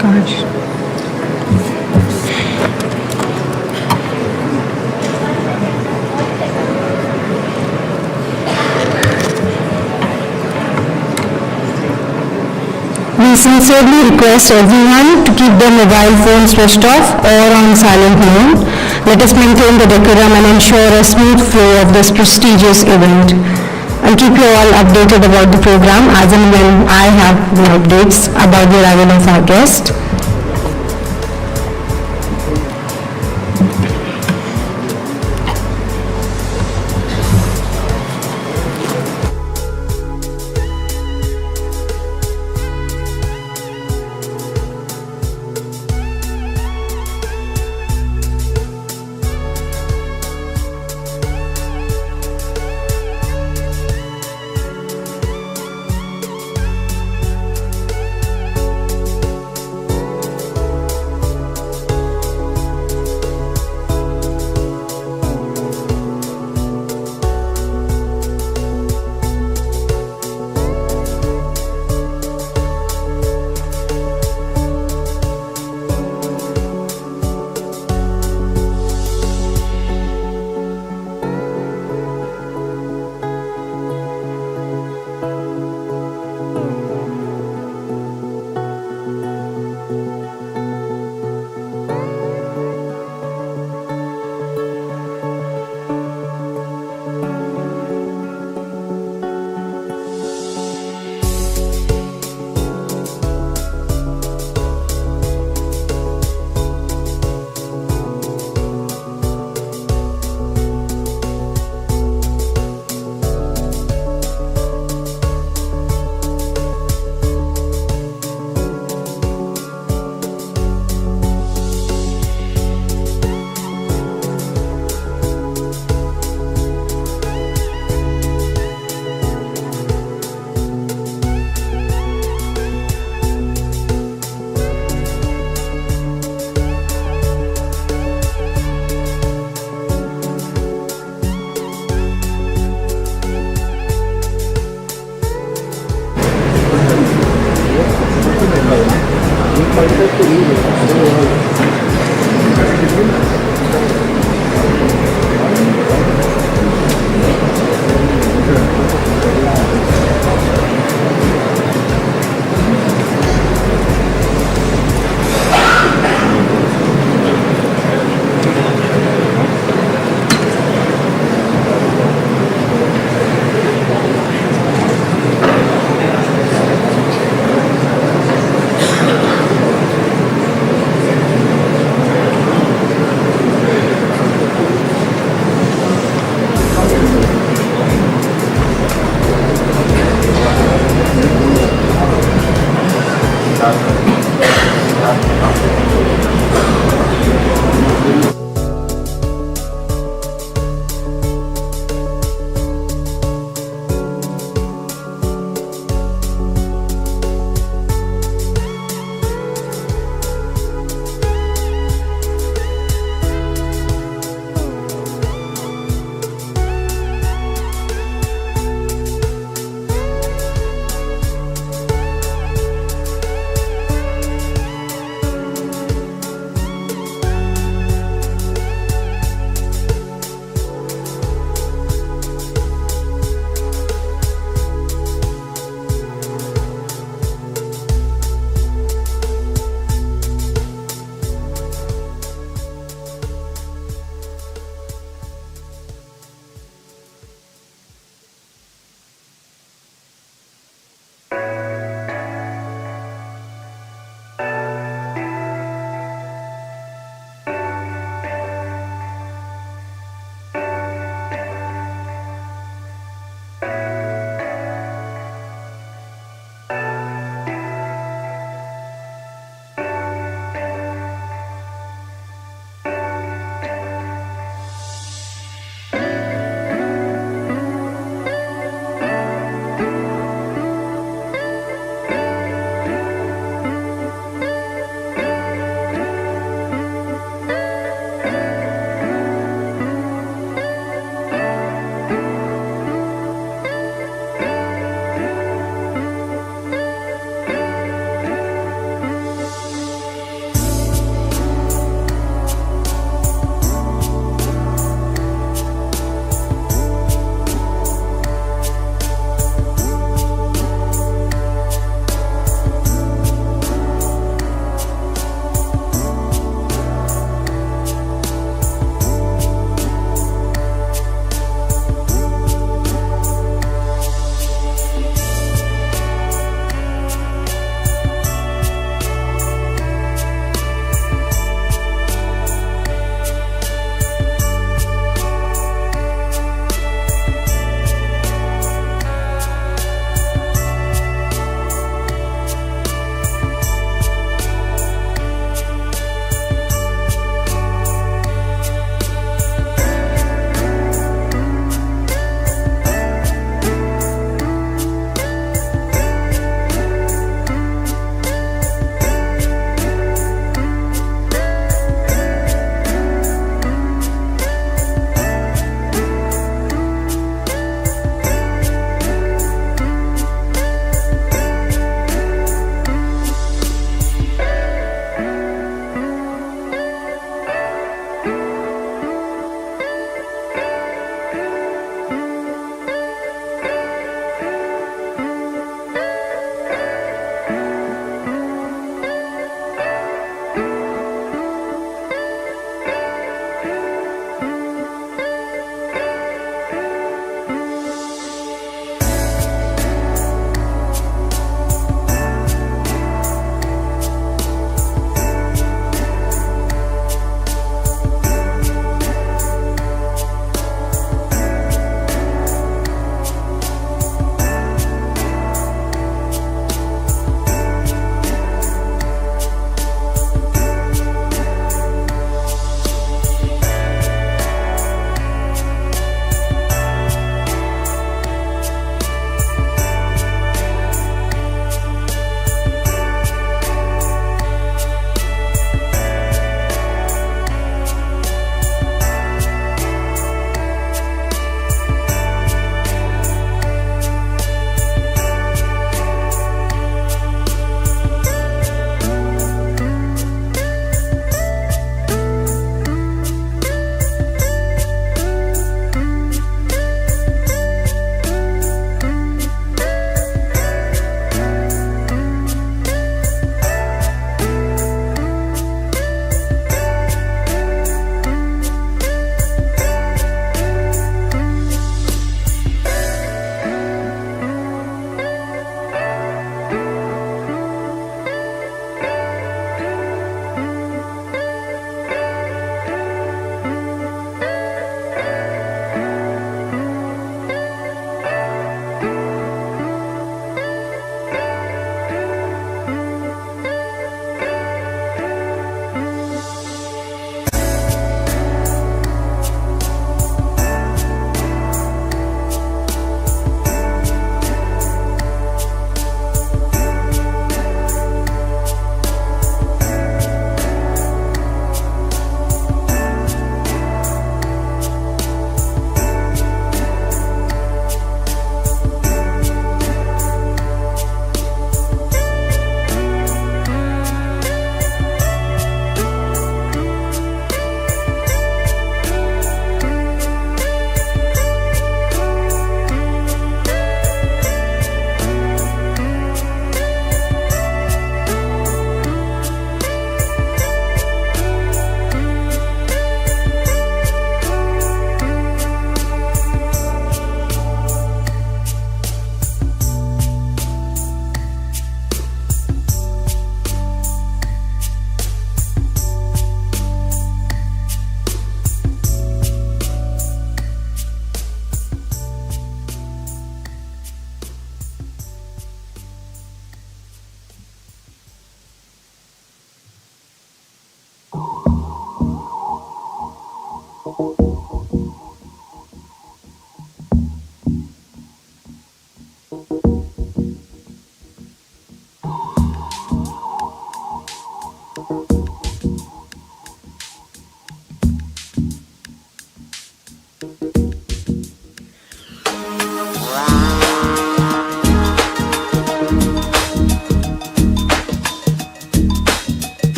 Gosh. We sincerely request everyone to keep their mobile phones switched off or on silent mode. Let us maintain the decorum and ensure a smooth flow of this prestigious event. I'll keep you all updated about the program as and when I have the updates about the arrival of our guest.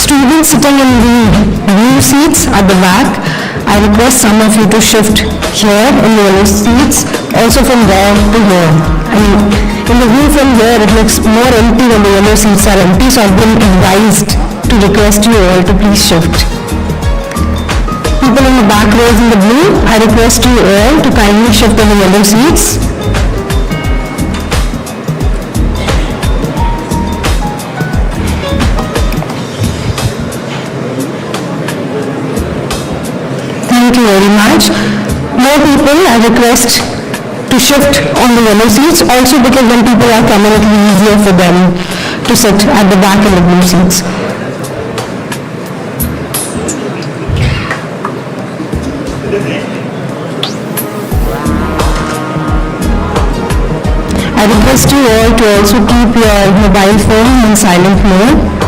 Students sitting in the blue seats at the back, I request some of you to shift here in the yellow seats, also from there to here. In the view from here, it looks more empty when the yellow seats are empty, so I've been advised to request you all to please shift. People in the back rows in the blue, I request you all to kindly shift in the yellow seats. Thank you very much. More people I request to shift on the yellow seats, also because when people are coming it will be easier for them to sit at the back in the blue seats. I request you all to also keep your mobile phone in silent mode.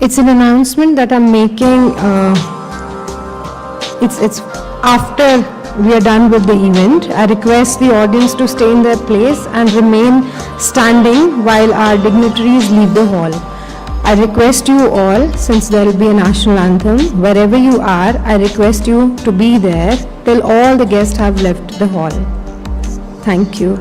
It's an announcement that I'm making. It's after we are done with the event. I request the audience to stay in their place and remain standing while our dignitaries leave the hall. I request you all, since there will be a national anthem, wherever you are, I request you to be there till all the guests have left the hall. Thank you.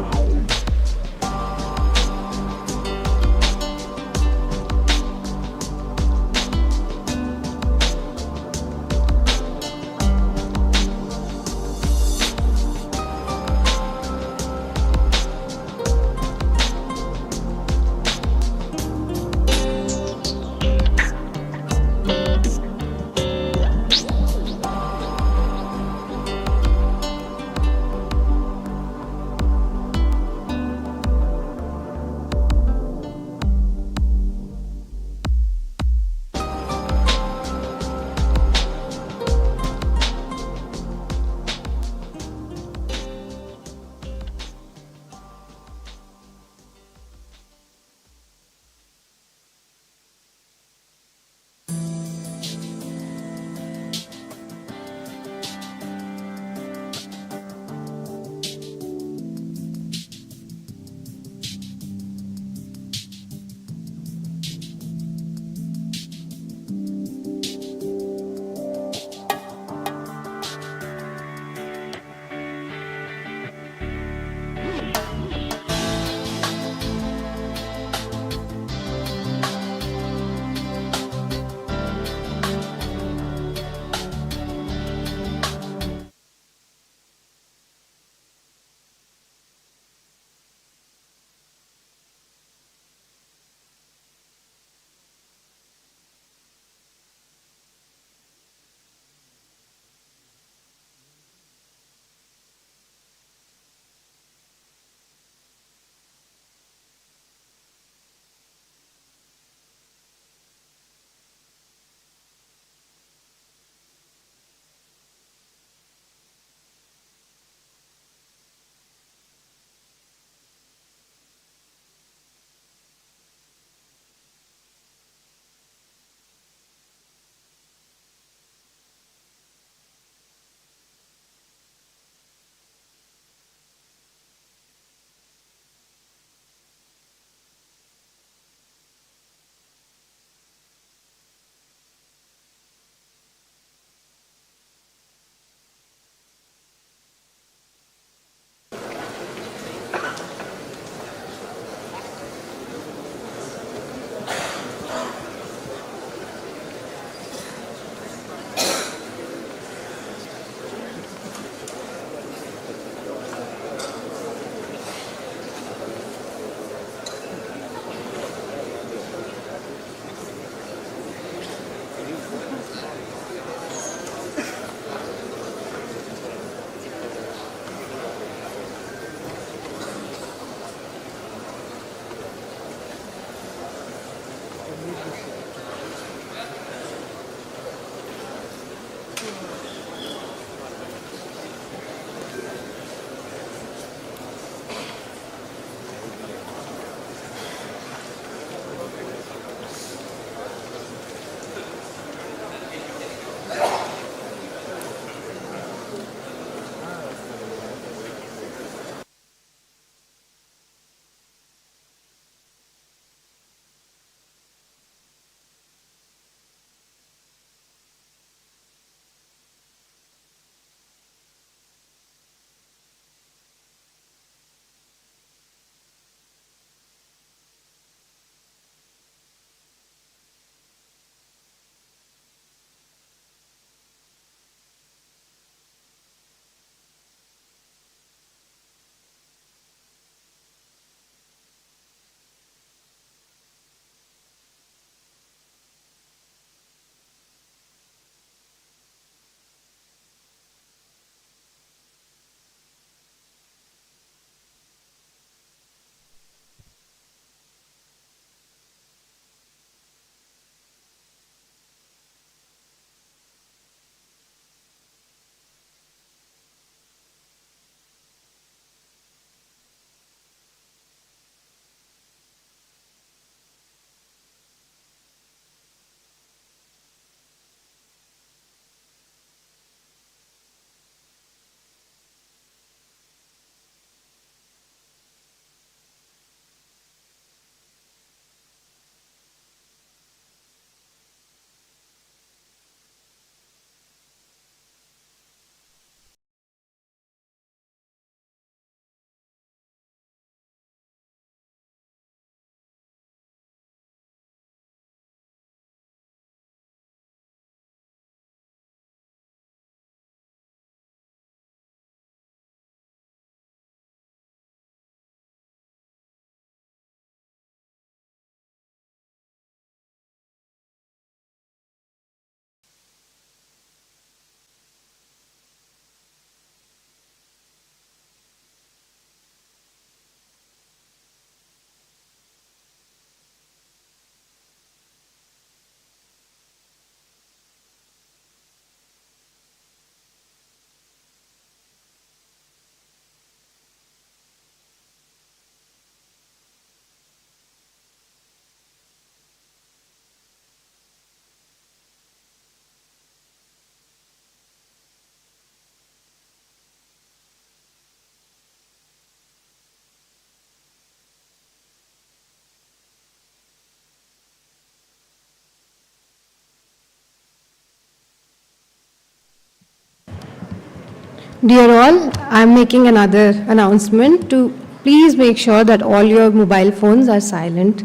Dear all, I am making another announcement to please make sure that all your mobile phones are silent.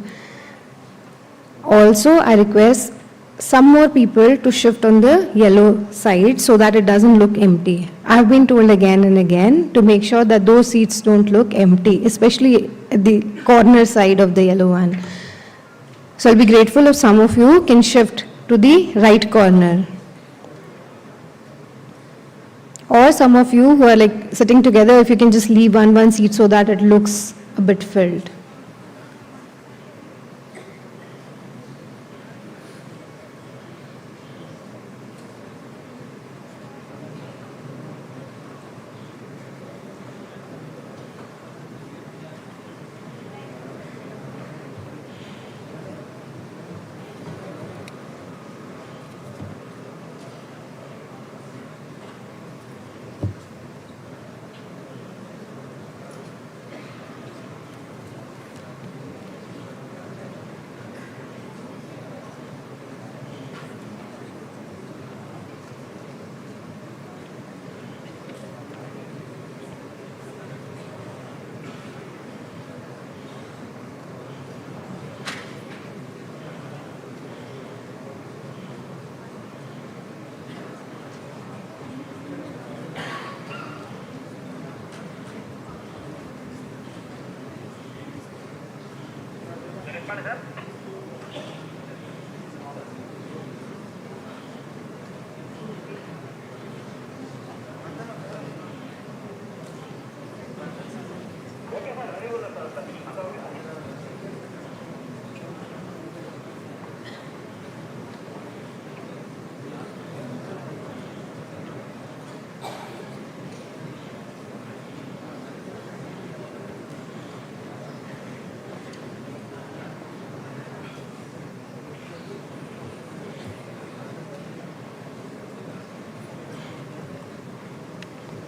Also, I request some more people to shift on the yellow side so that it doesn't look empty. I've been told again and again to make sure that those seats don't look empty, especially at the corner side of the yellow one. So I'll be grateful if some of you can shift to the right corner. Or some of you who are like sitting together, if you can just leave one seat so that it looks a bit filled.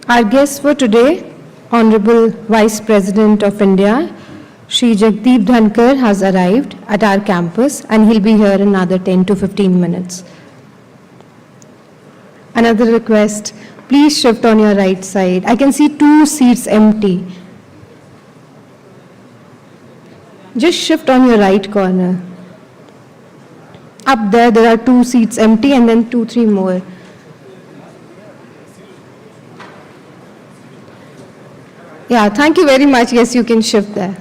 Our guest for today, Honorable Vice President of India, Shri Jagdeep Dhankar has arrived at our campus and he'll be here in another 10 to 15 minutes. Another request, please shift on your right side. I can see 2 seats empty. Just shift on your right corner. Up there are 2 seats empty and then 2, 3 more. Yeah, thank you very much. Yes, you can shift there.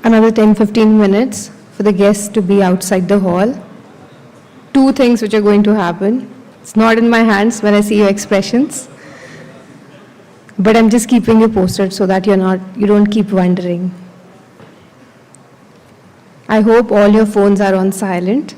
another 10-15 minutes for the guests to be outside the hall. Two things which are going to happen. It's not in my hands when I see your expressions, but I'm just keeping you posted so that you don't keep wondering. I hope all your phones are on silent.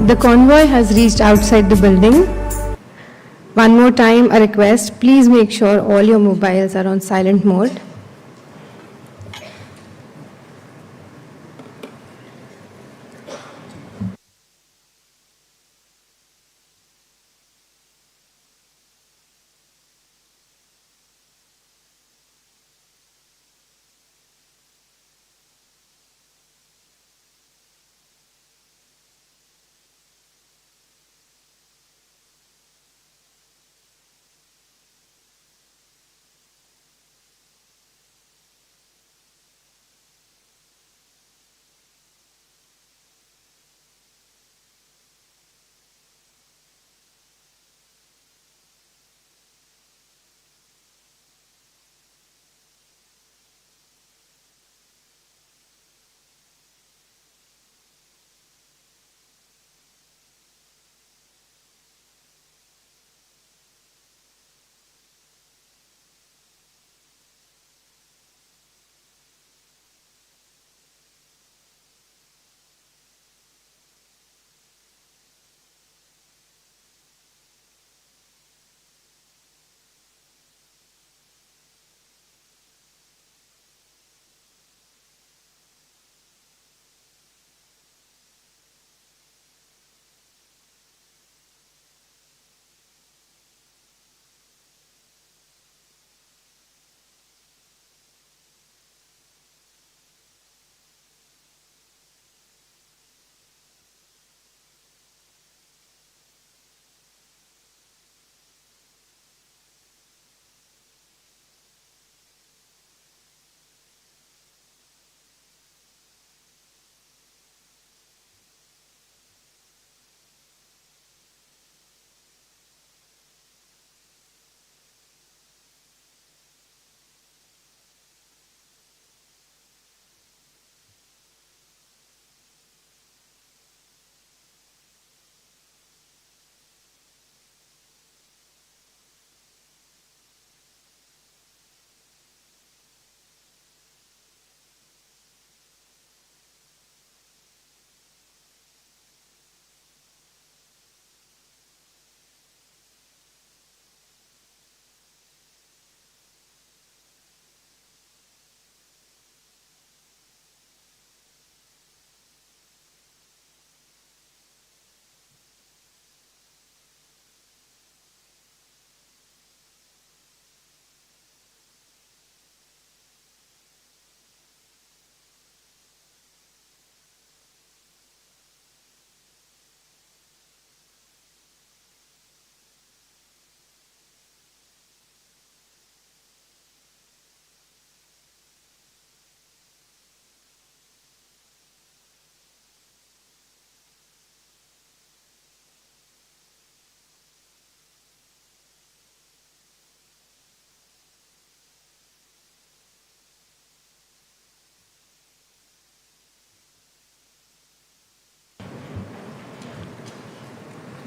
The convoy has reached outside the building. One more time, a request, please make sure all your mobiles are on silent mode.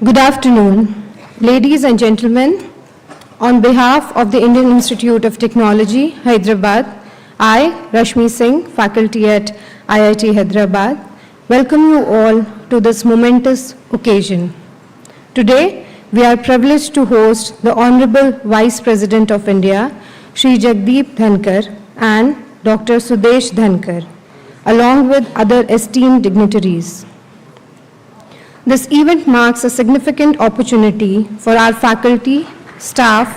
Good afternoon, ladies and gentlemen. On behalf of the Indian Institute of Technology, Hyderabad, I, Rashmi Singh, faculty at IIT Hyderabad, welcome you all to this momentous occasion. Today, we are privileged to host the Honorable Vice President of India, Shri Jagdeep Dhankar, and Dr. Sudesh Dhankar, along with other esteemed dignitaries. This event marks a significant opportunity for our faculty, staff,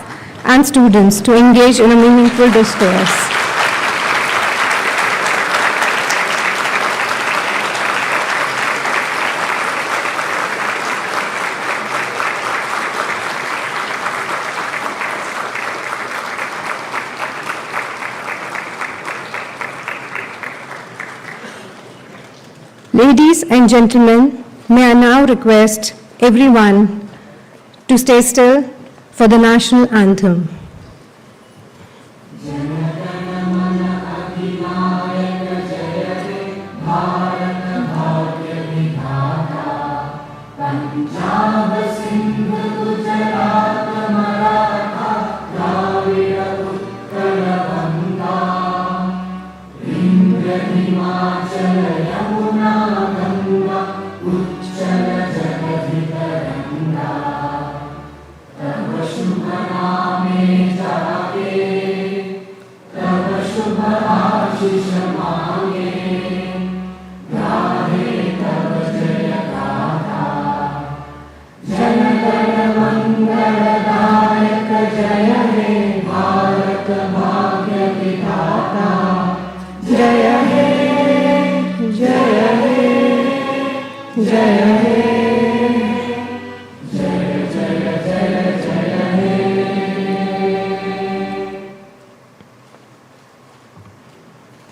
and students to engage in a meaningful discourse. Ladies and gentlemen, may I now request everyone to stay still for the national anthem.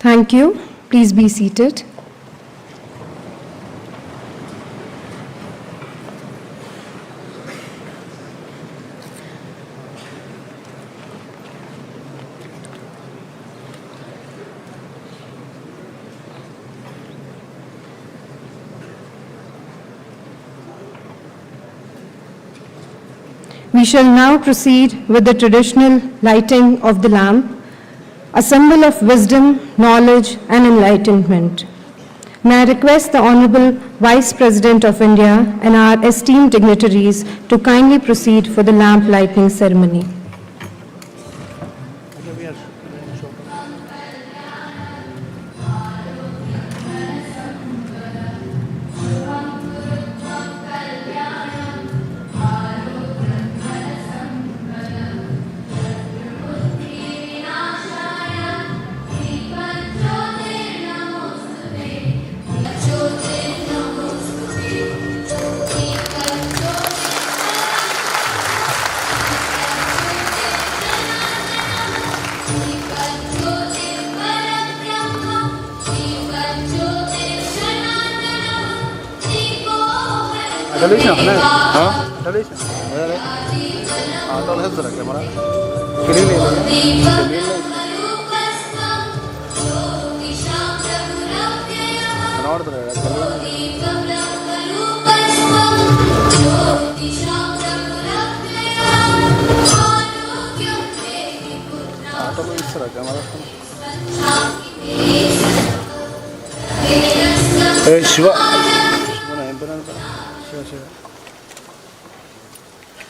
Thank you. Please be seated. We shall now proceed with the traditional lighting of the lamp, a symbol of wisdom, knowledge, and enlightenment. May I request the Honorable Vice President of India and our esteemed dignitaries to kindly proceed for the lamp lighting ceremony.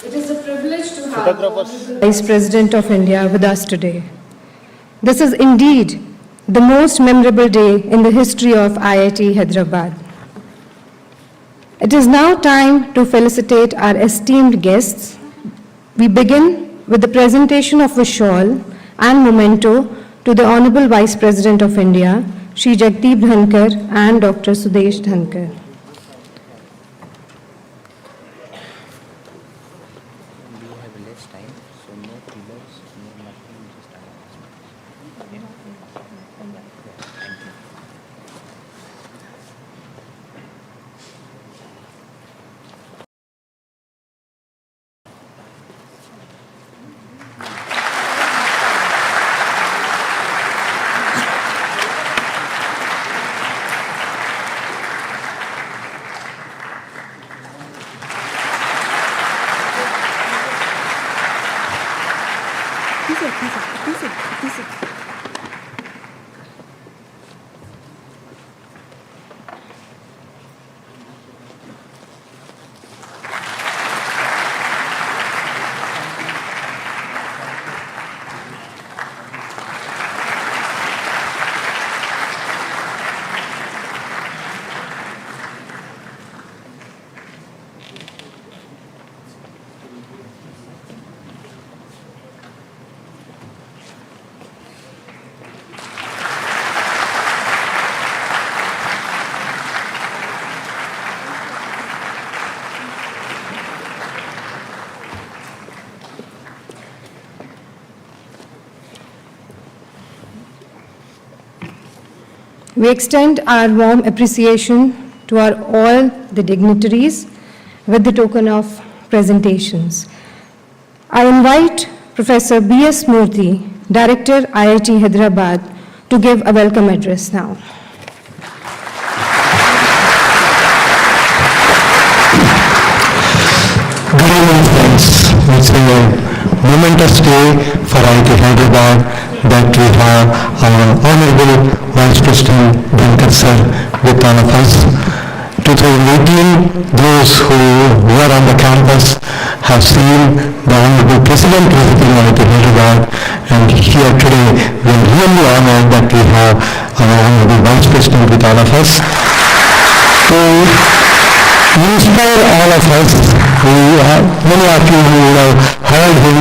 It is a privilege to have the Vice President of India with us today. This is indeed the most memorable day in the history of IIT Hyderabad. It is now time to felicitate our esteemed guests. We begin with the presentation of a shawl and memento to the Honorable Vice President of India, Shri Jagdeep Dhankar and Dr. Sudesh Dhankar. We extend our warm appreciation to all the dignitaries with the token of presentations. I invite Professor B.S. Murthy, Director, IIT Hyderabad, to give a welcome address now. Good evening, friends. It's a momentous day for IIT Hyderabad that we have our Honorable Vice President Bankar Sir with all of us. 2018, those who were on the campus have seen the Honorable President visiting IIT Hyderabad, and here today we are really honored that we have our Honorable Vice President with all of us. To inspire all of us, many of you who have heard him,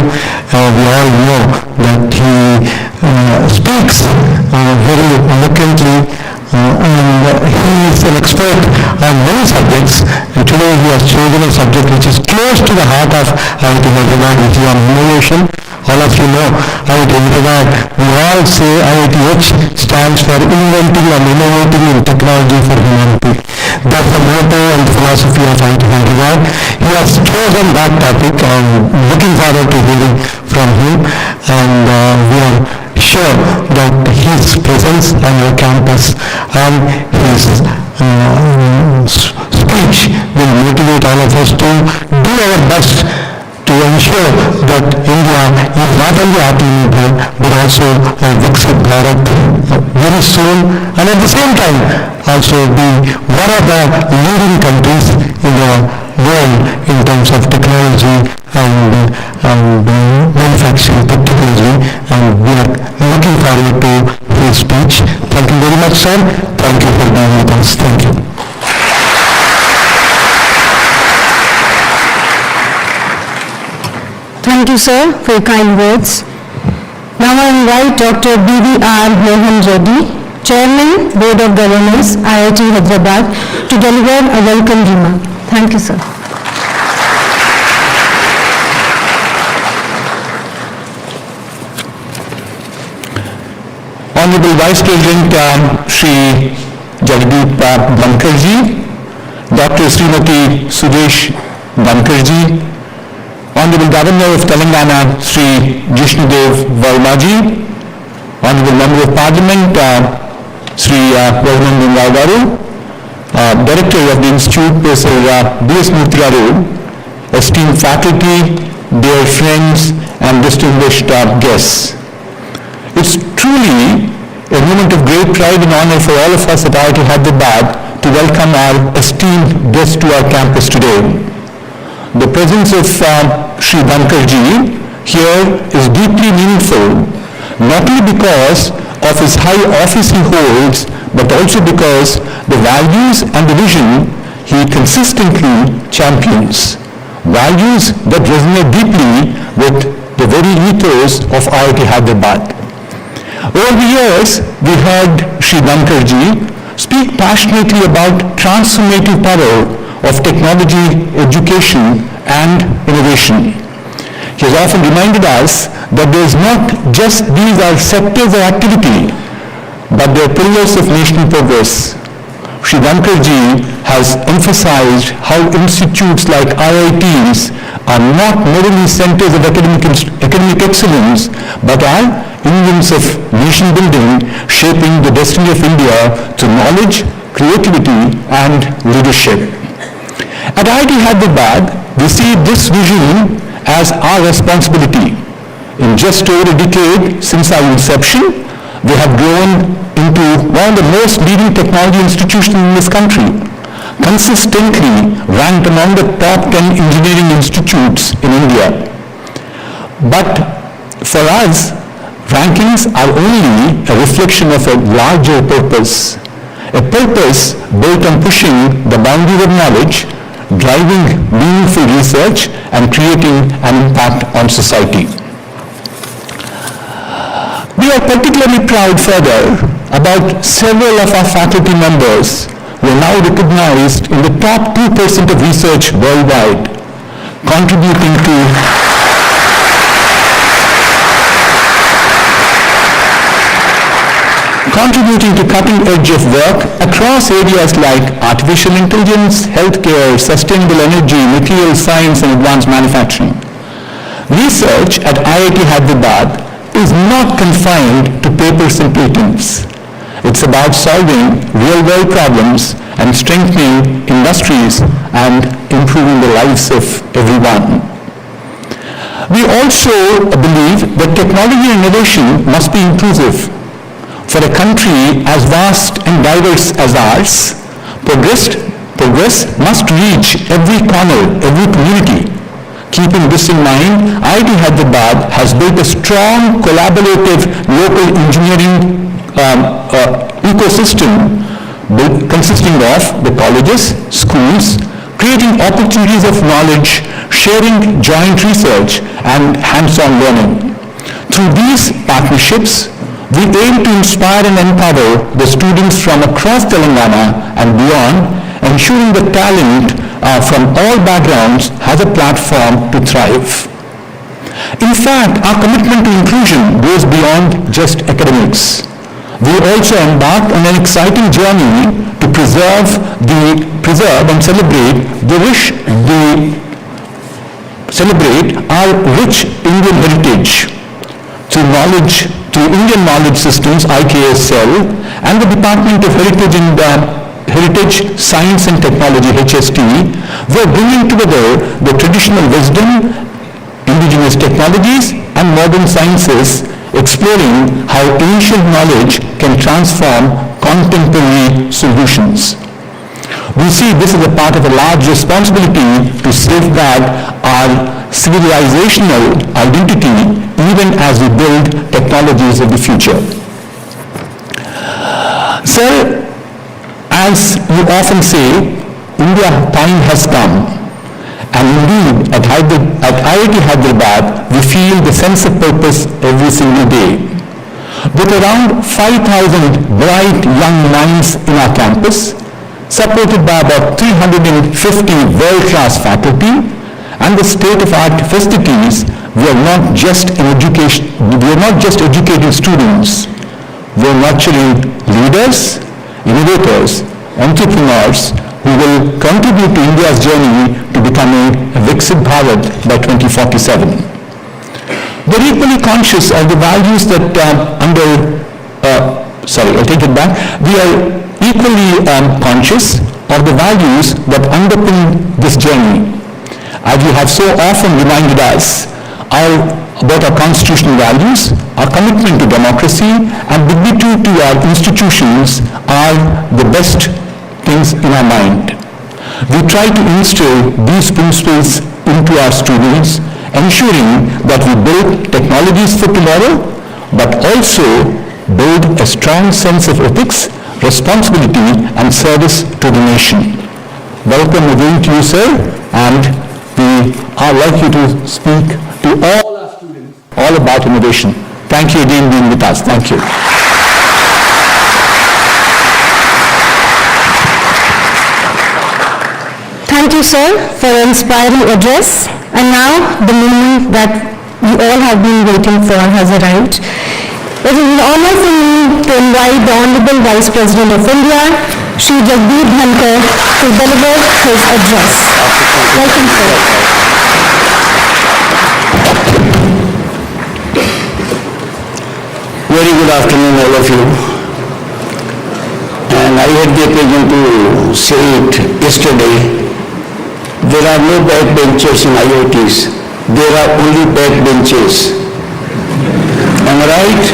we all know that he speaks very eloquently, and he is an expert on many subjects, and today he has chosen a subject which is close to the heart of IIT Hyderabad, which is on innovation. All of you know IIT Hyderabad, we all say IITH stands for inventing and innovating in technology for humanity. That's the motto and philosophy of IIT Hyderabad. He has chosen that topic, and looking forward to hearing from him, and we are sure that his presence on our campus and his speech will motivate all of us to do our best to ensure that India is not only Atmanirbhar but also a Viksit Bharat very soon, and at the same time also be one of the leading countries in the world in terms of technology and manufacturing particularly, and we are looking forward to his speech. Thank you very much, sir. Thank you for being with us. Thank you. Thank you, sir, for your kind words. Now I invite Dr. B.V.R. Mohan Reddy, Chairman, Board of Governors, IIT Hyderabad, to deliver a welcome remark. Thank you, sir. Honorable Vice President Shri Jagdeep Bankarji, Dr. Srimati Sudesh Bankarji, Honorable Governor of Telangana Shri Jishnudev Varmaji, Honorable Member of Parliament Shri Raghunandan Rao Garu, Director of the Institute Professor B.S. Murthy Garu, esteemed faculty, dear friends and distinguished guests. It's truly a moment of great pride and honor for all of us at IIT Hyderabad to welcome our esteemed guests to our campus today. The presence of Shri Bankarji here is deeply meaningful, not only because of his high office he holds, but also because the values and the vision he consistently champions. Values that resonate deeply with the very ethos of IIT Hyderabad. Over the years, we heard Shri Bankarji speak passionately about transformative power of technology, education, and innovation. He has often reminded us that there is not just these are sectors of activity, but they are pillars of national progress. Shri Bankarji has emphasized how institutes like IITs are not merely centers of academic excellence, but are engines of nation building, shaping the destiny of India through knowledge, creativity, and leadership. At IIT Hyderabad, we see this vision as our responsibility. In just over a decade since our inception, they have grown into one of the most leading technology institutions in this country, consistently ranked among the top 10 engineering institutes in India. But for us, rankings are only a reflection of a larger purpose, a purpose built on pushing the boundaries of knowledge, driving meaningful research, and creating an impact on society. We are particularly proud further about several of our faculty members who are now recognized in the top 2% of research worldwide, contributing to cutting edge of work across areas like artificial intelligence, healthcare, sustainable energy, material science, and advanced manufacturing. Research at IIT Hyderabad is not confined to papers and patents. It's about solving real-world problems and strengthening industries and improving the lives of everyone. We also believe that technology and innovation must be inclusive. For a country as vast and diverse as ours, progress must reach every corner, every community. Keeping this in mind, IIT Hyderabad has built a strong, collaborative local engineering ecosystem consisting of the colleges, schools, creating opportunities of knowledge, sharing joint research, and hands-on learning. Through these partnerships, we aim to inspire and empower the students from across Telangana and beyond, ensuring that talent from all backgrounds has a platform to thrive. In fact, our commitment to inclusion goes beyond just academics. We also embarked on an exciting journey to preserve and celebrate our rich Indian heritage through Indian Knowledge Systems, IKSL, and the Department of Heritage, Science and Technology, HST. We are bringing together the traditional wisdom, indigenous technologies, and modern sciences, exploring how ancient knowledge can transform contemporary solutions. We see this as a part of a large responsibility to safeguard our civilizational identity even as we build technologies of the future. Sir, as you often say, India time has come. And indeed, at IIT Hyderabad, we feel the sense of purpose every single day. With around 5,000 bright young minds in our campus, supported by about 350 world-class faculty, and the state-of-art facilities, we are not just educating students. We are nurturing leaders, innovators, entrepreneurs who will contribute to India's journey to becoming a Viksit Bharat by 2047. We are equally conscious of the values that We are equally conscious of the values that underpin this journey. As you have so often reminded us about our constitutional values, our commitment to democracy, and dignity to our institutions are the best things in our mind. We try to instill these principles into our students, ensuring that we build technologies for tomorrow, but also build a strong sense of ethics, responsibility, and service to the nation. Welcome again to you, sir, and we are like you to speak to all our students all about innovation. Thank you again for being with us. Thank you. Thank you, sir, for an inspiring address. And now the moment that we all have been waiting for has arrived. It is an honor for me to invite the Honorable Vice President of India, Shri Jagdeep Dhankar, to deliver his address. Welcome, sir. Very good afternoon, all of you. And I had the occasion to say it yesterday. There are no backbenchers in IITs. There are only backbenches. Am I right?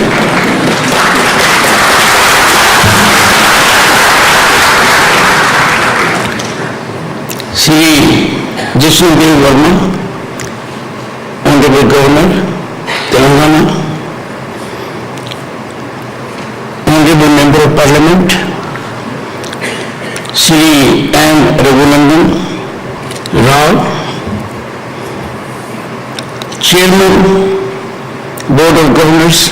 Shri Jishnudev Verma, Honorable Governor, Telangana, Honorable Member of Parliament, Shri M. Raghunandan Rao, Chairman, Board of Governors,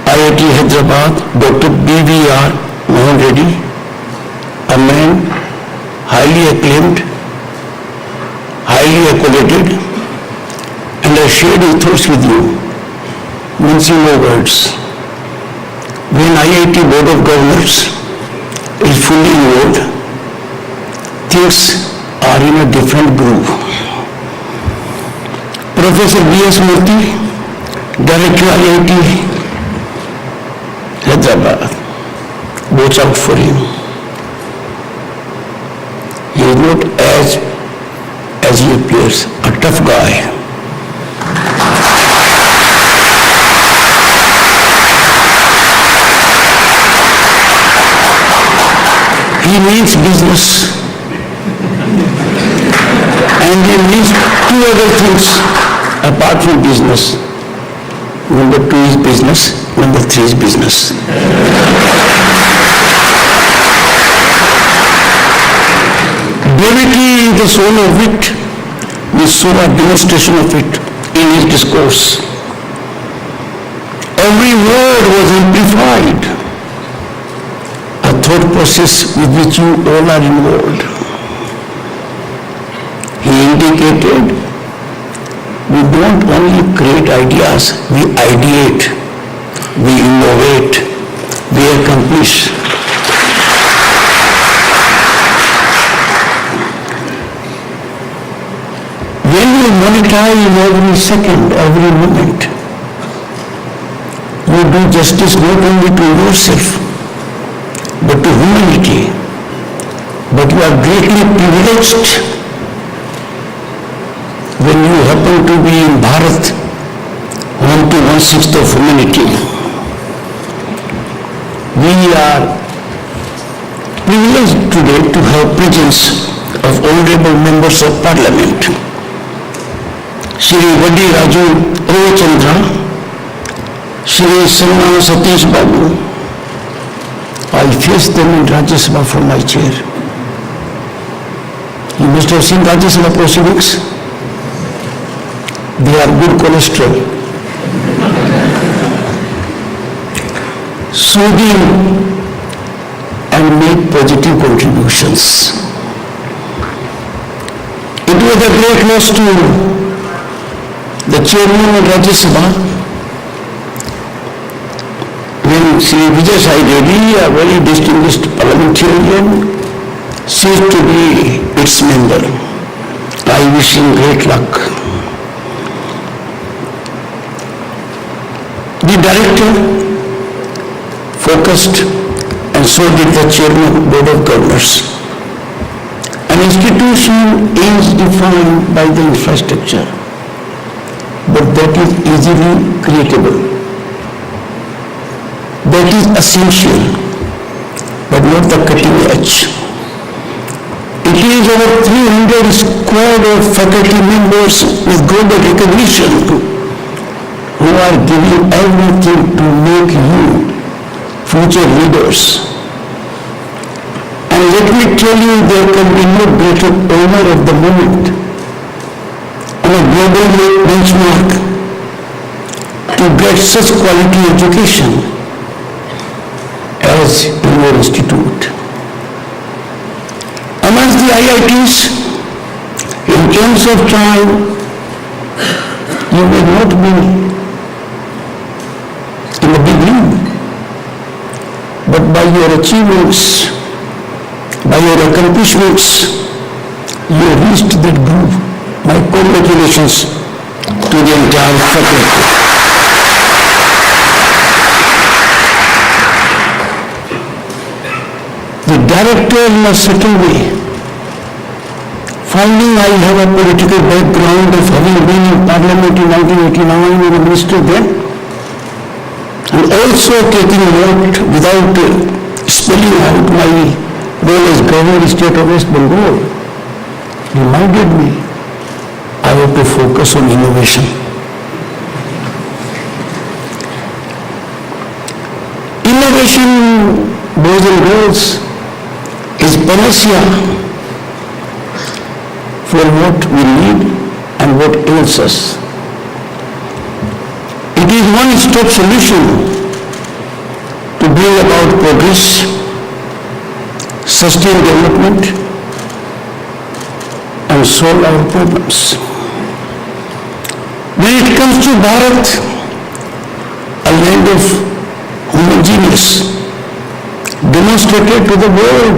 IIT Hyderabad, Dr. B.V.R. Mohan Reddy, a man highly acclaimed, highly accredited, and I shared his thoughts with you, mincing no words. When IIT Board of Governors is fully involved, things are in a different groove. Professor B.S. Murthy, Director IIT Hyderabad, watch out for him. He is not as he appears, a tough guy. He means business. And he means two other things apart from business. Number 2 is business, number 3 is business. Brevity is the soul of wit. We saw a demonstration of it in his discourse. Every word was amplified, a thought process with which you all are involved. He indicated we don't only create ideas, we ideate, we innovate, we accomplish. When you monetize every second, every moment, you do justice not only to yourself, but to humanity. But you are greatly privileged when you happen to be in Bharat, home to 1/6 of humanity. We are privileged today to have presence of honorable members of Parliament. Shri Vadi Raju Chandra, Shri Salman Satish Babu. I faced them in Rajya Sabha from my chair. You must have seen Rajya Sabha proceedings. They are good cholesterol. Soothing and make positive contributions. It was a great loss to the chairman of Rajya Sabha when Sri Vijay Sai Reddy, a very distinguished parliamentarian, ceased to be its member. I wish him great luck. The director focused, and so did the chairman, Board of Governors. An institution is defined by the infrastructure, but that is easily creatable. That is essential, but not the cutting edge. It is over 300 squad of faculty members with global recognition who are giving everything to make you future leaders. And let me tell you, there can be no greater honor of the moment on a global benchmark to get such quality education as in your institute. Amongst the IITs, in terms of time, you may not be in the big league, but by your achievements, by your accomplishments, you reached that groove. My congratulations to the entire faculty. The director in a certain way, finding I have a political background of having been in Parliament in 1989 and a minister then, and also taking note without spelling out my role as Governor of the State of West Bengal, reminded me I have to focus on innovation. Innovation, boys and girls, is panacea for what we need and what ails us. It is one-stop solution to bring about progress, sustain development, and solve our problems. When it comes to Bharat, a land of homogeneous, demonstrated to the world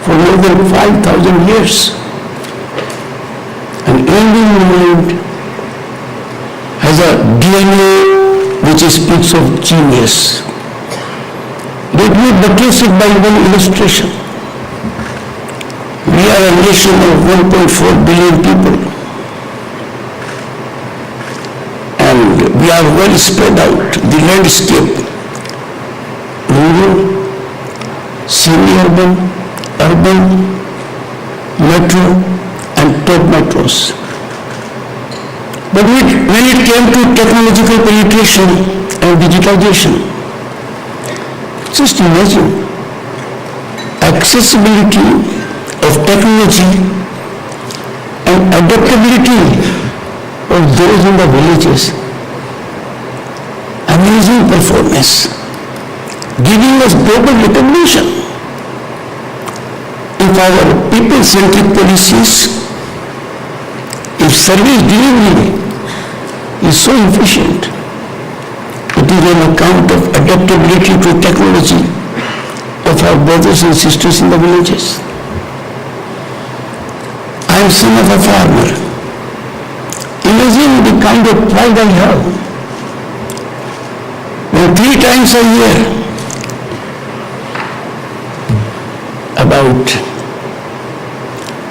for more than 5,000 years, an Indian movement has a DNA which speaks of genius. Let me buttress it by one illustration. We are a nation of 1.4 billion people, and we are well spread out. The landscape, rural, semi-urban, urban, metro, and top metros. But when it came to technological penetration and digitization, just imagine accessibility of technology and adaptability of those in the villages. Amazing performance, giving us global recognition. If our people-centric policies, if service delivery is so efficient, it is on account of adaptability to technology of our brothers and sisters in the villages. I am son of a farmer. Imagine the kind of pride I have when 3 times a year about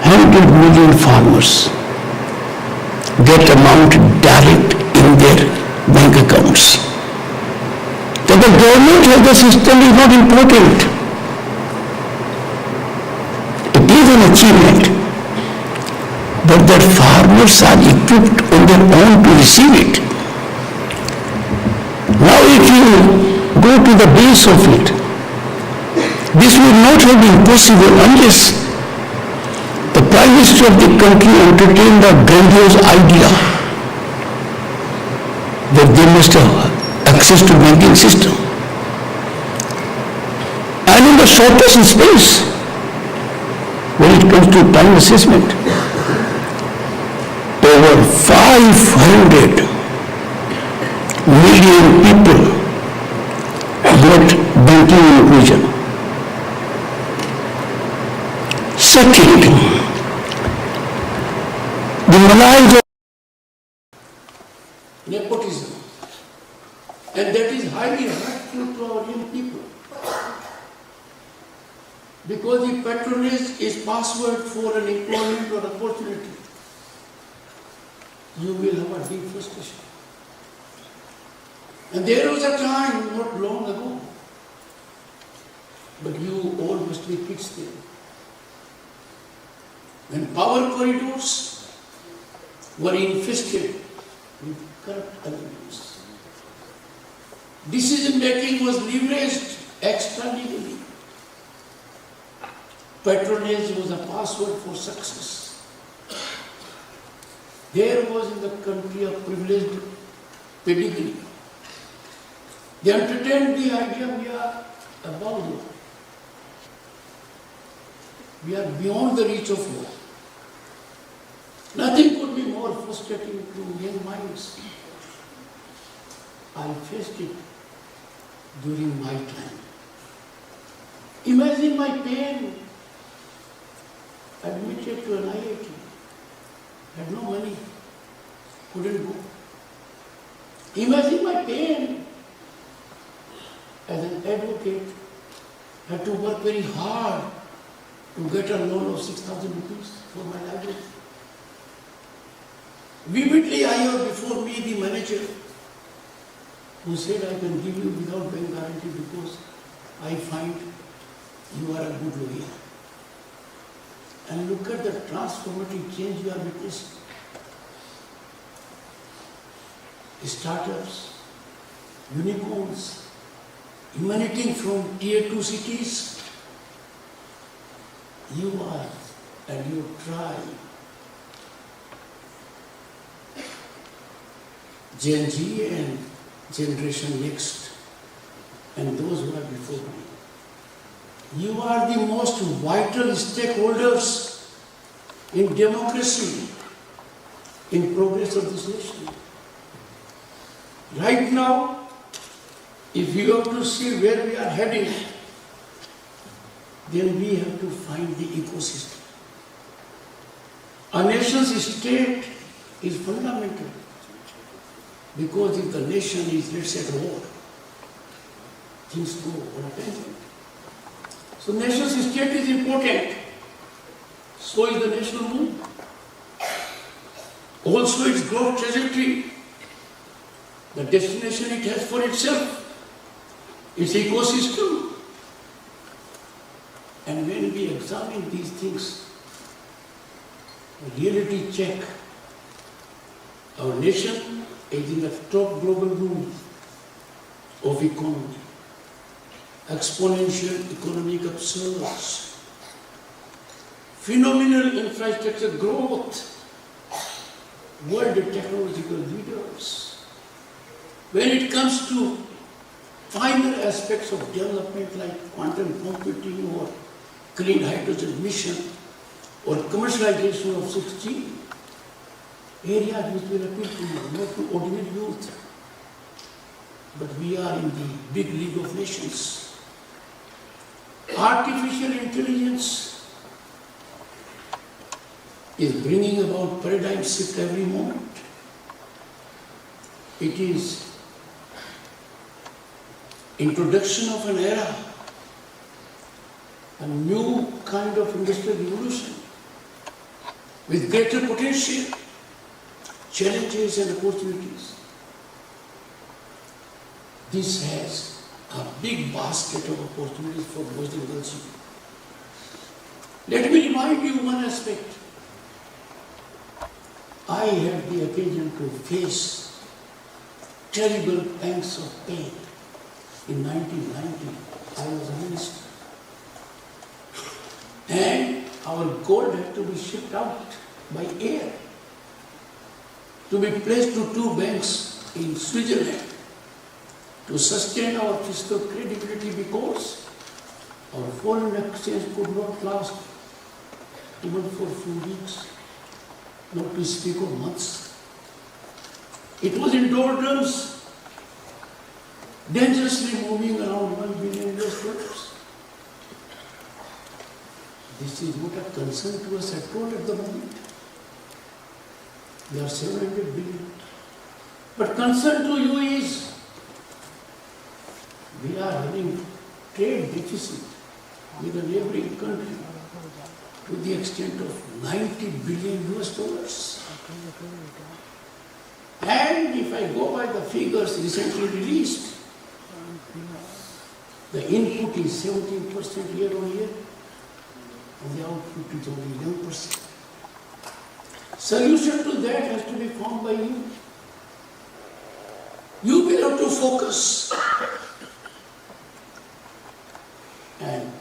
100 million farmers get amount direct in their bank accounts. That the government has the system is not important. It is an achievement, but that farmers are equipped on their own to receive it. Now if you go to the base of it, this would not have been possible unless the Prime Minister of the country entertained the grandiose idea that they must have access to banking system. And in the shortest space, when it comes to time assessment, over 500 million people got banking inclusion. Second, the knowledge of nepotism, and that is highly hurtful to our young people, because the patronage is password for an employment or opportunity. You will have a deep frustration. And there was a time not long ago, but you all must be kids there, when power corridors were infested with corrupt elements. Decision making was leveraged extra-legally. Patronage was a password for success. There was in the country a privileged pedigree. They entertained the idea we are above law. We are beyond the reach of law. Nothing could be more frustrating to young minds. I faced it during my time. Imagine my pain. Admitted to an IIT, had no money, couldn't go. Imagine my pain. As an advocate, had to work very hard to get a loan of 6,000 rupees for my library. Vividly, I have before me the manager who said, I can give you without bank guarantee because I find you are a good lawyer. And look at the transformative change you are witnessing. Startups, unicorns, emanating from tier 2 cities. You are and your tribe, Gen Z and Generation Next, and those who are before me. You are the most vital stakeholders in democracy, in progress of this nation. Right now, if you have to see where we are heading, then we have to find the ecosystem. A nation's state is fundamental, because if the nation is, let's say, at war, things go on a tangent. So nation's state is important. So is the national mood. Also its growth trajectory, the destination it has for itself, its ecosystem. And when we examine these things, reality check, our nation is in the top global room of economy. Exponential economic upsurge, phenomenal infrastructure growth, world technological leaders. When it comes to finer aspects of development like quantum computing or clean hydrogen mission or commercialization of 6G, areas which will appeal to not to ordinary youth, but we are in the big league of nations. Artificial intelligence is bringing about paradigm shift every moment. It is introduction of an era, a new kind of industrial revolution with greater potential, challenges and opportunities. This has a big basket of opportunities for boys and girls. Let me remind you one aspect. I had the occasion to face terrible pangs of pain in 1990. I was a minister. And our gold had to be shipped out by air to be placed to 2 banks in Switzerland to sustain our fiscal credibility, because our foreign exchange could not last even for a few weeks, not to speak of months. It was in doldrums, dangerously moving around $1 billion. This is not a concern to us at all at the moment. We are 700 billion. But concern to you is, we are having trade deficit with a neighboring country to the extent of $90 billion. And if I go by the figures recently released, the input is 17% year on year, and the output is only 1%. Solution to that has to be found by you. You will have to focus. And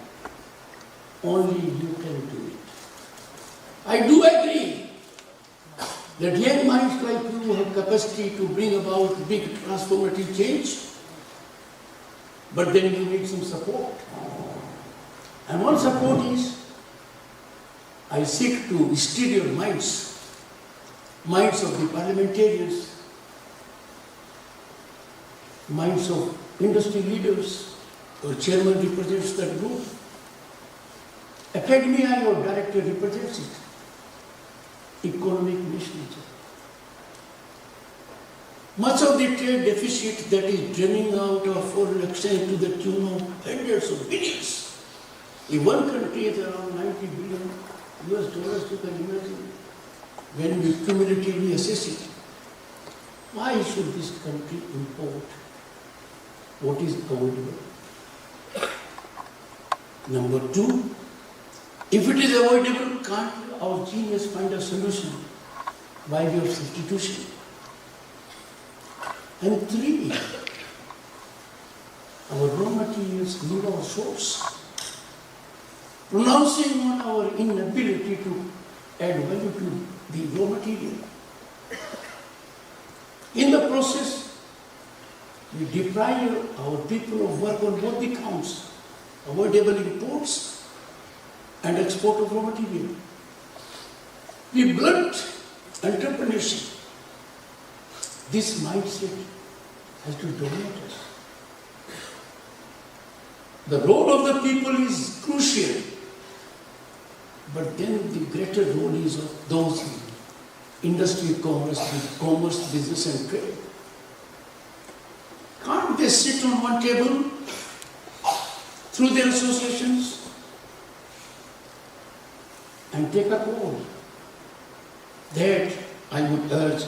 only you can do it. I do agree that young minds like you have capacity to bring about big transformative change, but then you need some support. And one support is, I seek to steer your minds of the parliamentarians, minds of industry leaders, or chairman represents that group. Academia, your director represents it. Economic nationalism. Much of the trade deficit that is draining out our foreign exchange to the tune of hundreds of billions. If one country is around $90 billion, you can imagine, when we cumulatively assess it, why should this country import what is avoidable. Number two, if it is avoidable, can't our genius find a solution by way of substitution? And three, our raw materials leave our source, pronouncing on our inability to add value to the raw material. In the process, we deprive our people of work on both the counts, avoidable imports and export of raw material. We blunt entrepreneurship. This mindset has to dominate us. The role of the people is crucial, but then the greater role is of those in industry, commerce, business and trade. Can't they sit on one table through their associations and take a call? That I would urge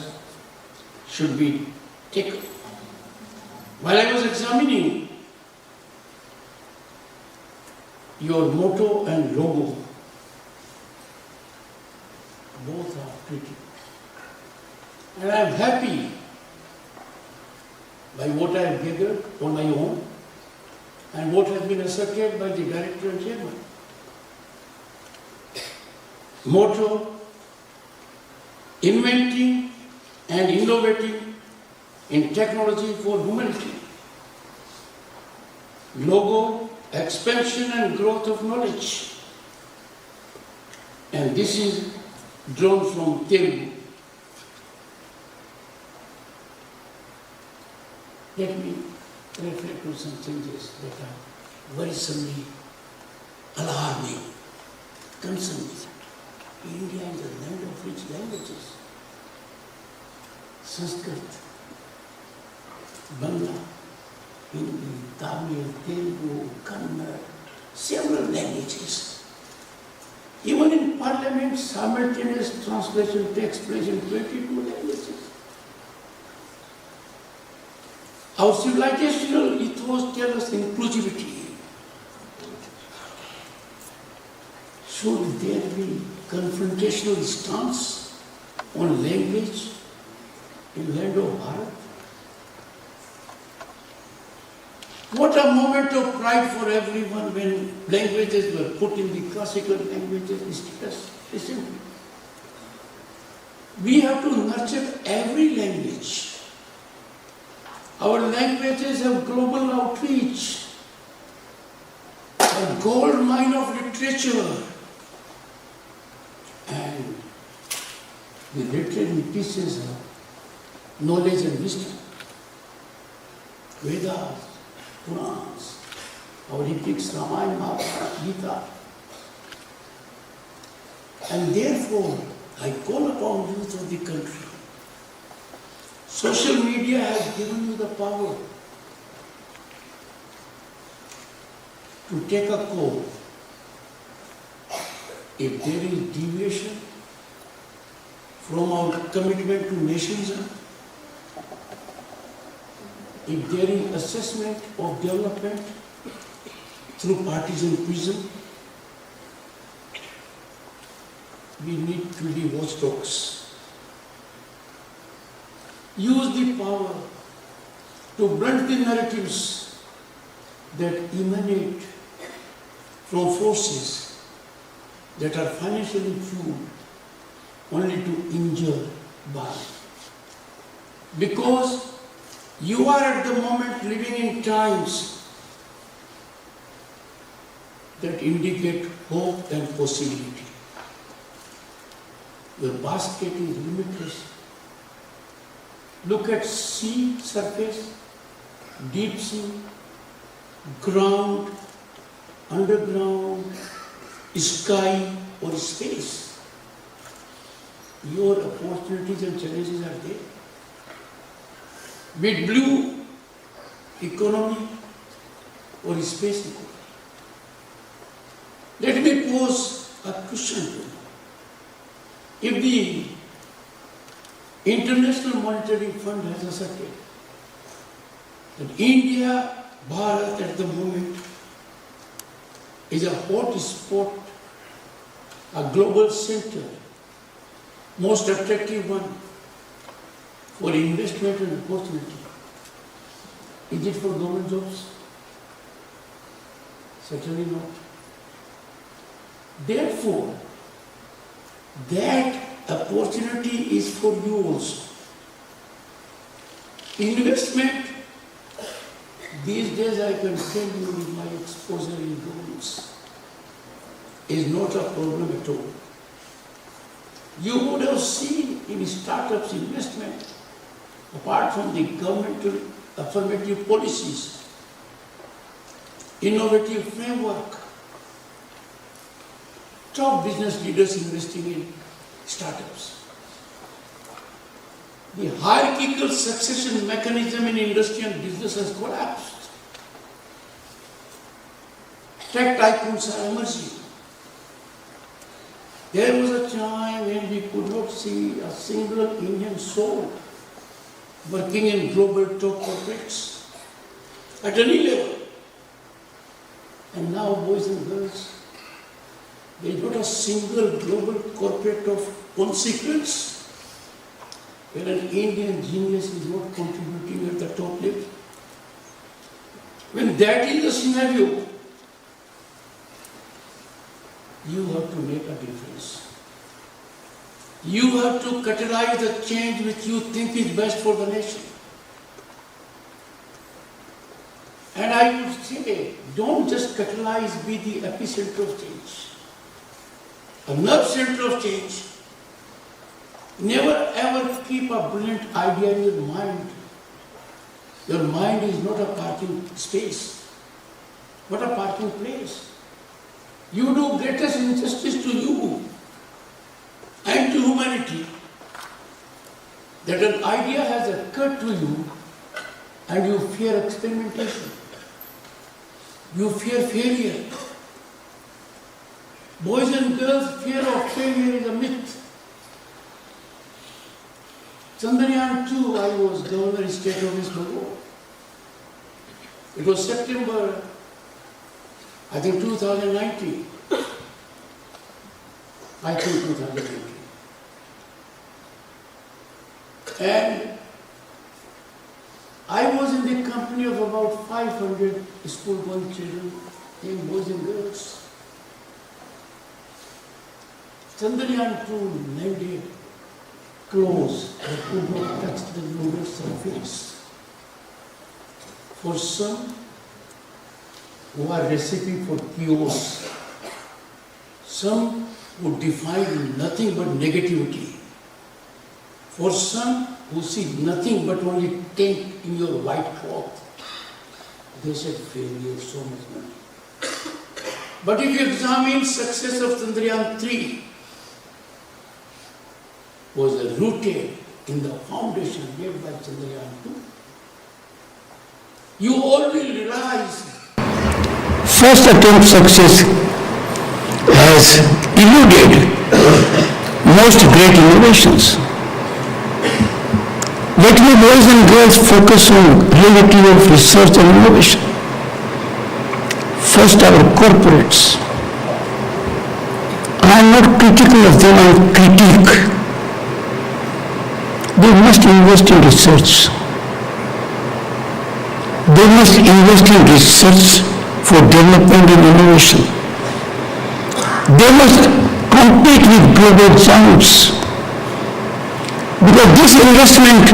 should be taken. While I was examining your motto and logo, both are pretty. And I am happy by what I have gathered on my own and what has been asserted by the director and chairman. Motto: inventing and innovating in technology for humanity. Logo: expansion and growth of knowledge. And this is drawn from Telugu. Let me reflect on some changes that are worrisomely alarming, concerning. India is a land of rich languages. Sanskrit, Bangla, Hindi, Tamil, Telugu, Kannada, several languages. Even in parliament, simultaneous translation takes place in 22 languages. Our civilizational ethos tells us inclusivity. Should there be confrontational stance on language in land of Bharat? What a moment of pride for everyone when languages were put in the classical languages status. Listen, we have to nurture every language. Our languages have global outreach, a gold mine of literature, and the literary pieces of knowledge and wisdom. Vedas, Purans, our epics, Ramayana, Mahabharata, Gita. And therefore, I call upon youth of the country. Social media has given you the power to take a call. If there is deviation from our commitment to nationism, if there is assessment of development through partisanship, we need to be watchdogs. Use the power to blunt the narratives that emanate from forces that are financially fueled only to injure by. Because you are at the moment living in times that indicate hope and possibility. Your basket is limitless. Look at sea surface, deep sea, ground, underground, sky or space. Your opportunities and challenges are there. With blue economy or space economy. Let me pose a question to you. If the International Monetary Fund has asserted that India Bharat at the moment is a hot spot, a global center, most attractive one for investment and opportunity. Is it for government jobs? Certainly not. Therefore, that opportunity is for you also. Investment, these days I can tell you with my exposure in governments, is not a problem at all. You would have seen in startups investment, apart from the governmental affirmative policies, innovative framework, top business leaders investing in startups. The hierarchical succession mechanism in industry and business has collapsed. Tech tycoons are emerging. There was a time when we could not see a single Indian soul working in global top corporates at any level. And now, boys and girls, there is not a single global corporate of consequence where an Indian genius is not contributing at the top level. When that is the scenario, you have to make a difference. You have to catalyze the change which you think is best for the nation. And I would say, don't just catalyze, be the epicenter of change. A nerve center of change. Never ever keep a brilliant idea in your mind. Your mind is not a parking space, not a parking place. You do greatest injustice to you and to humanity that an idea has occurred to you and you fear experimentation. You fear failure. Boys and girls, fear of failure is a myth. Chandrayaan 2, I was Governor State of West Bengal. It was September, I think 2019. I think 2019. And I was in the company of about 500 school-going children, young boys and girls. Chandrayaan 2 landed close, but could not touch the lunar surface. For some who are recipe for chaos, some who define nothing but negativity, for some who see nothing but only tent in your white cloth, they said failure, so much money. But if you examine success of Chandrayaan 3, was rooted in the foundation laid by Chandrayaan 2. You all will realize First attempt success has eluded most great innovations. Let me, boys and girls, focus on reality of research and innovation. First, our corporates. I am not critical of them, I critique. They must invest in research. They must invest in research for development and innovation. They must compete with global giants. Because this investment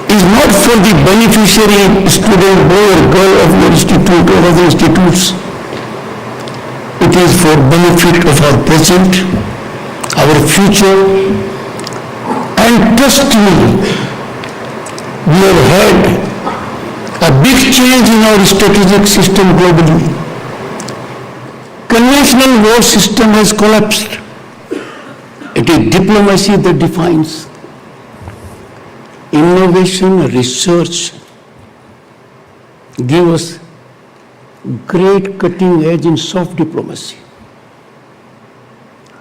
is not for the beneficiary student, boy or girl of your institute or other institutes. It is for benefit of our present, our future. And trust me, we have had a big change in our strategic system globally. Conventional war system has collapsed. It is diplomacy that defines. Innovation, research give us great cutting edge in soft diplomacy.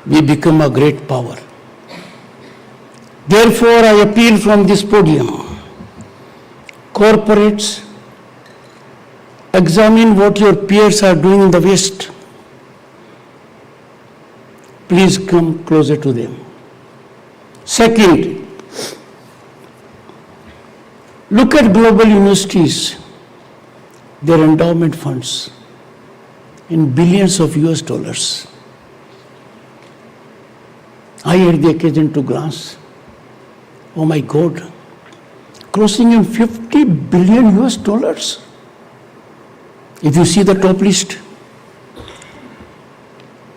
We become a great power. Therefore, I appeal from this podium, corporates, examine what your peers are doing in the West. Please come closer to them. Second, look at global universities, their endowment funds in billions of US dollars. I had the occasion to glance. Oh my God, crossing in 50 billion US dollars. If you see the top list,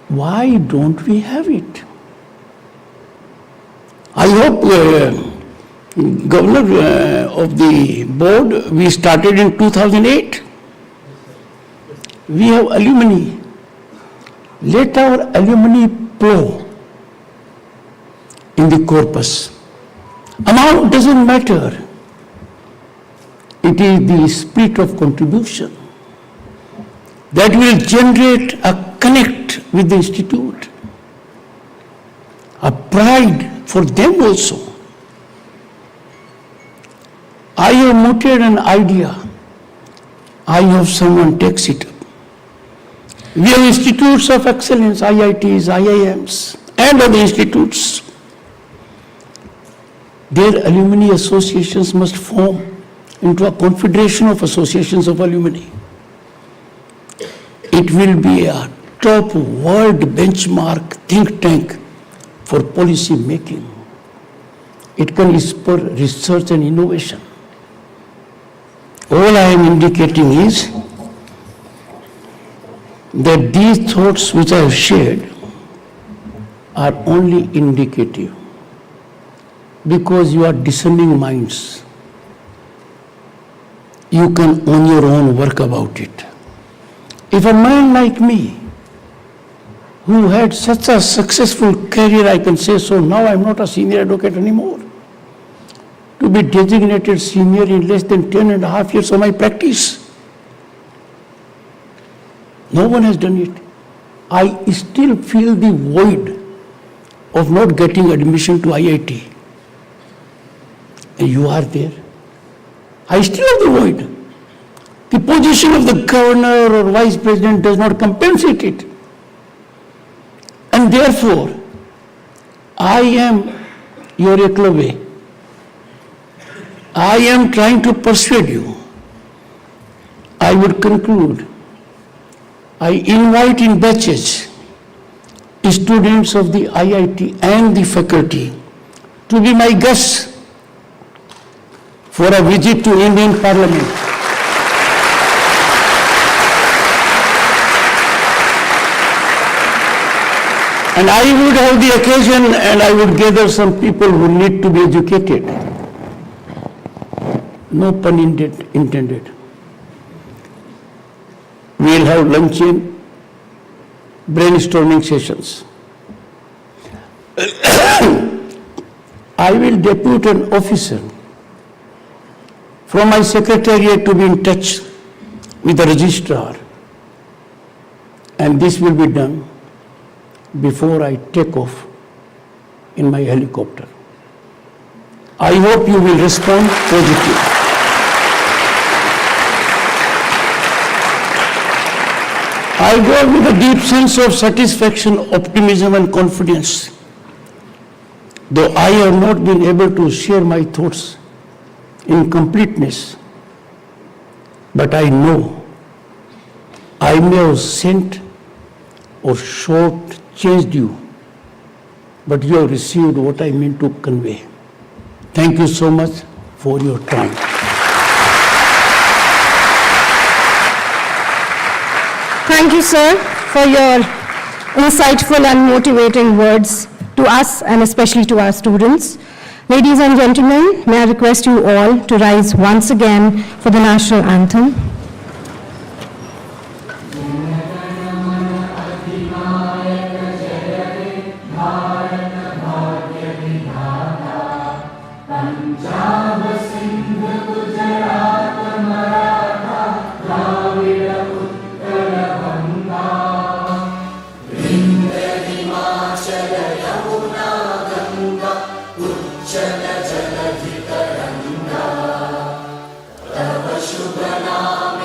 why don't we have it? I hope, Governor of the board, we started in 2008. We have alumni. Let our alumni flow in the corpus. Amount doesn't matter. It is the spirit of contribution that will generate a connect with the institute, a pride for them also. I have mooted an idea. I hope someone takes it up. We have institutes of excellence, IITs, IIMs, and other institutes. Their alumni associations must form into a confederation of associations of alumni. It will be a top world benchmark think tank for policy making. It can spur research and innovation. All I am indicating is that these thoughts which I have shared are only indicative, because you are discerning minds. You can on your own work about it. If a man like me, who had such a successful career, I can say so, now I am not a senior advocate anymore, to be designated senior in less than 10.5 years of my practice. No one has done it. I still feel the void of not getting admission to IIT. And you are there. I still have the void. The position of the governor or vice president does not compensate it. And therefore, I am your Eklave. I am trying to persuade you. I would conclude. I invite in batches students of the IIT and the faculty to be my guests for a visit to Indian Parliament. And I would have the occasion and I would gather some people who need to be educated. No pun intended. We'll have luncheon, brainstorming sessions. I will depute an officer from my secretariat to be in touch with the registrar, and this will be done before I take off in my helicopter. I hope you will respond positively. I go with a deep sense of satisfaction, optimism and confidence. Though I have not been able to share my thoughts in completeness, but I know I may have sent or short-changed you, but you have received what I meant to convey. Thank you so much for your time. Thank you, sir, for your insightful and motivating words to us and especially to our students. Ladies and gentlemen, may I request you all to rise once again for the national anthem. शुभ नाम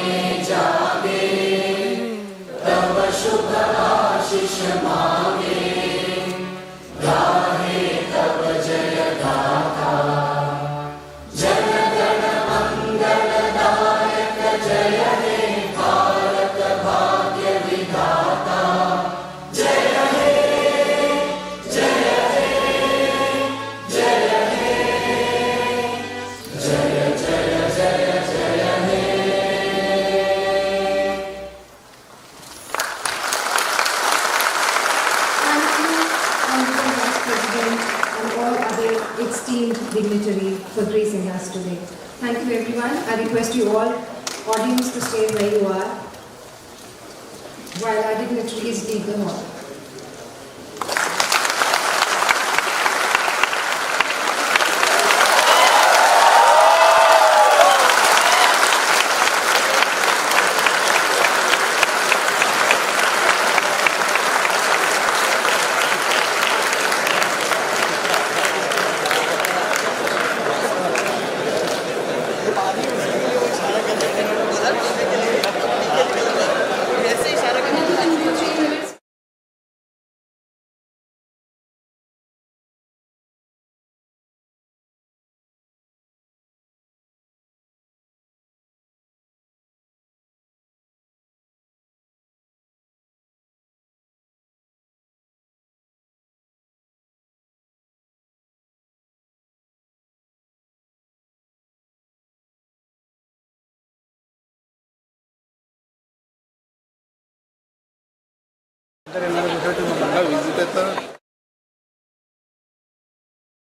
Honorable Vice President and all other esteemed dignitary for gracing us today. Thank you everyone. I request you all, audience, to stay where you are while our dignitaries leave the hall. Visit